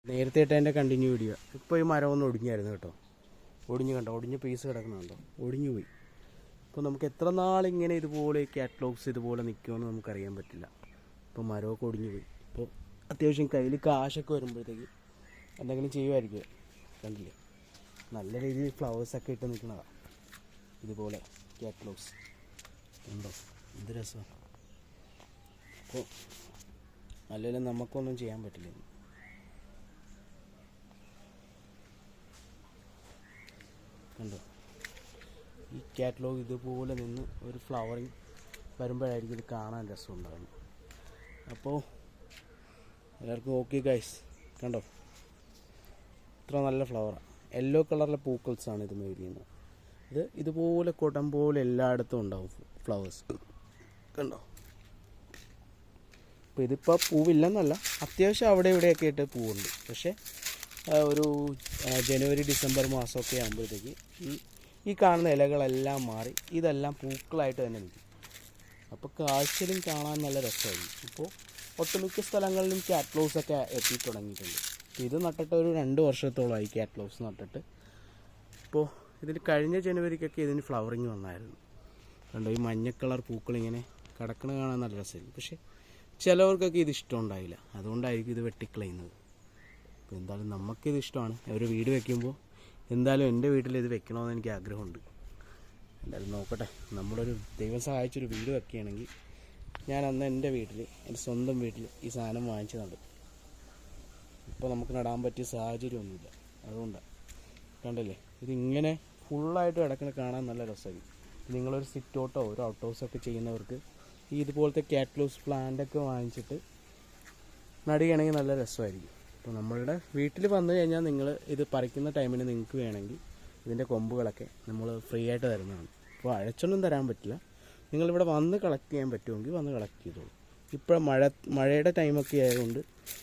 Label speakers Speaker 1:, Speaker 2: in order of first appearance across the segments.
Speaker 1: നേരത്തെ ഇട്ടതിൻ്റെ continue video. ഇപ്പോൾ ഈ മരം ഒന്ന് ഒടിഞ്ഞായിരുന്നു കേട്ടോ. ഒടിഞ്ഞ പീസ് കിടക്കുന്നുണ്ടോ, ഒടിഞ്ഞു പോയി. അപ്പോൾ നമുക്ക് എത്ര നാളിങ്ങനെ ഇതുപോലെ കാറ്റലോഗ്സ് ഇതുപോലെ നിൽക്കുമെന്ന് നമുക്കറിയാൻ പറ്റില്ല. ഇപ്പോൾ മരമൊക്കെ ഒടിഞ്ഞു പോയി. ഇപ്പോൾ അത്യാവശ്യം കയ്യിൽ കാശൊക്കെ വരുമ്പോഴത്തേക്ക് എന്തെങ്കിലും ചെയ്യുമായിരിക്കും. കണ്ടില്ലേ, നല്ല രീതിയിൽ ഫ്ലവേഴ്സൊക്കെ ഇട്ട് നിൽക്കുന്നതാണ് ഇതുപോലെ കാറ്റലോഗ്സ്. ഉണ്ടോ, എന്ത് രസമാണ്. അപ്പോൾ അല്ലെങ്കിൽ നമുക്കൊന്നും ചെയ്യാൻ പറ്റില്ല. കണ്ടോ, ഈ കാറ്റലോഗ് ഇതുപോലെ നിന്ന് ഒരു ഫ്ലവറിങ് വരുമ്പോഴായിരിക്കും ഇത് കാണാൻ രസം ഉണ്ടാകുന്നത്. അപ്പോൾ എല്ലാവർക്കും ഓക്കെ ഗൈസ്. കണ്ടോ, ഇത്ര നല്ല ഫ്ലവറാണ്. യെല്ലോ കളറിലെ പൂക്കൾസാണ് ഇത് മെയ്ഡ് ചെയ്യുന്നത്. ഇതുപോലെ കൊടം പോലെ എല്ലായിടത്തും ഉണ്ടാവും ഫ്ലവേഴ്സ്. കണ്ടോ, അപ്പോൾ ഇതിപ്പോൾ പൂവില്ലെന്നല്ല, അത്യാവശ്യം അവിടെ ഇവിടെയൊക്കെ ആയിട്ട് പൂവുണ്ട്. പക്ഷേ ഒരു ജനുവരി ഡിസംബർ മാസമൊക്കെ ആകുമ്പോഴത്തേക്ക് ഈ കാണുന്ന ഇലകളെല്ലാം മാറി ഇതെല്ലാം പൂക്കളായിട്ട് തന്നെ നിൽക്കും. അപ്പോൾ കാഴ്ചയിലും കാണാൻ നല്ല രസമായിരിക്കും. ഇപ്പോൾ ഒട്ടുമിക്ക സ്ഥലങ്ങളിലും കാറ്റലോഗ്സൊക്കെ എത്തിത്തുടങ്ങിയിട്ടുണ്ട്. ഇത് നട്ടിട്ട് ഒരു 2 വർഷത്തോളമായി കാറ്റലോഗ്സ് നട്ടിട്ട്. ഇപ്പോൾ ഇതിന് കഴിഞ്ഞ ജനുവരിക്കൊക്കെ ഇതിന് ഫ്ലവറിങ് വന്നായിരുന്നു. കണ്ടോ, ഈ മഞ്ഞ കളർ പൂക്കളിങ്ങനെ കിടക്കണ കാണാൻ നല്ല രസമായിരിക്കും. പക്ഷേ ചിലവർക്കൊക്കെ ഇത് ഇഷ്ടമുണ്ടായില്ല, അതുകൊണ്ടായിരിക്കും ഇത് വെട്ടിക്കളയുന്നത്. അപ്പോൾ എന്തായാലും നമുക്കിത് ഇഷ്ടമാണ്. ഒരു വീട് വയ്ക്കുമ്പോൾ എന്തായാലും എൻ്റെ വീട്ടിൽ ഇത് വെക്കണമെന്ന് എനിക്ക് ആഗ്രഹമുണ്ട്. എന്തായാലും നോക്കട്ടെ, നമ്മളൊരു ദൈവം സഹായിച്ചൊരു വീട് വെക്കുകയാണെങ്കിൽ ഞാൻ അന്ന് എൻ്റെ വീട്ടിൽ, എൻ്റെ സ്വന്തം വീട്ടിൽ ഈ സാധനം വാങ്ങിച്ച് നടും. ഇപ്പോൾ നമുക്ക് നടാൻ പറ്റിയ സാഹചര്യമൊന്നുമില്ല, അതുകൊണ്ടാണ്. കണ്ടല്ലേ, ഇതിങ്ങനെ ഫുള്ളായിട്ട് കിടക്കുന്ന കാണാൻ നല്ല രസമായിരിക്കും. നിങ്ങളൊരു സിറ്റ് ഔട്ടോ ഒരു ഔട്ട് ഹൗസൊക്കെ ചെയ്യുന്നവർക്ക് ഈ ഇതുപോലത്തെ കാറ്റലോഗ്സ് പ്ലാന്റൊക്കെ വാങ്ങിച്ചിട്ട് നടുകയാണെങ്കിൽ നല്ല രസമായിരിക്കും. അപ്പോൾ നമ്മളുടെ വീട്ടിൽ വന്നു കഴിഞ്ഞാൽ നിങ്ങൾ ഇത് പറിക്കുന്ന ടൈമിന് നിങ്ങൾക്ക് വേണമെങ്കിൽ ഇതിൻ്റെ കൊമ്പുകളൊക്കെ നമ്മൾ ഫ്രീ ആയിട്ട് തരുന്നതാണ്. അപ്പോൾ അഴച്ചൊന്നും തരാൻ പറ്റില്ല. നിങ്ങളിവിടെ വന്ന് കളക്ട് ചെയ്യാൻ പറ്റുമെങ്കിൽ വന്ന് കളക്ട് ചെയ്തോളൂ. ഇപ്പോൾ മഴയുടെ ടൈമൊക്കെ ആയതുകൊണ്ട്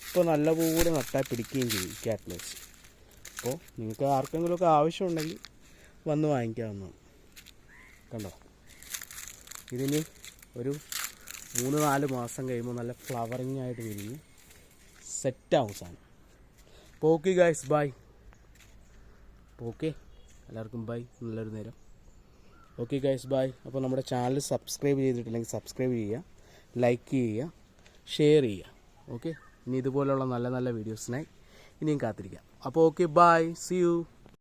Speaker 1: ഇപ്പോൾ നല്ലപോലെ നട്ടാൽ പിടിക്കുകയും ചെയ്യും കാറ്റലോഗ്സ്. അപ്പോൾ നിങ്ങൾക്ക് ആർക്കെങ്കിലുമൊക്കെ ആവശ്യമുണ്ടെങ്കിൽ വന്ന് വാങ്ങിക്കാവുന്നതാണ്. കണ്ടോ, ഇതിന് ഒരു 3-4 മാസം കഴിയുമ്പോൾ നല്ല ഫ്ലവറിങ് ആയിട്ട് വിരിഞ്ഞ് സെറ്റ് ഹൗസാണ്. അപ്പോൾ ഓക്കെ ഗൈസ്, ബൈ. ഓക്കെ, എല്ലാവർക്കും ബൈ, നല്ലൊരു നേരം. Okay guys, bye. അപ്പോൾ നമ്മുടെ ചാനൽ സബ്സ്ക്രൈബ് ചെയ്തിട്ടില്ലെങ്കിൽ സബ്സ്ക്രൈബ് ചെയ്യുക, ലൈക്ക് ചെയ്യുക, ഷെയർ ചെയ്യുക. ഓക്കെ, ഇനി ഇതുപോലുള്ള നല്ല നല്ല വീഡിയോസിനായി ഇനിയും കാത്തിരിക്കാം. അപ്പോൾ ഓക്കെ, ബൈ, സീ യു.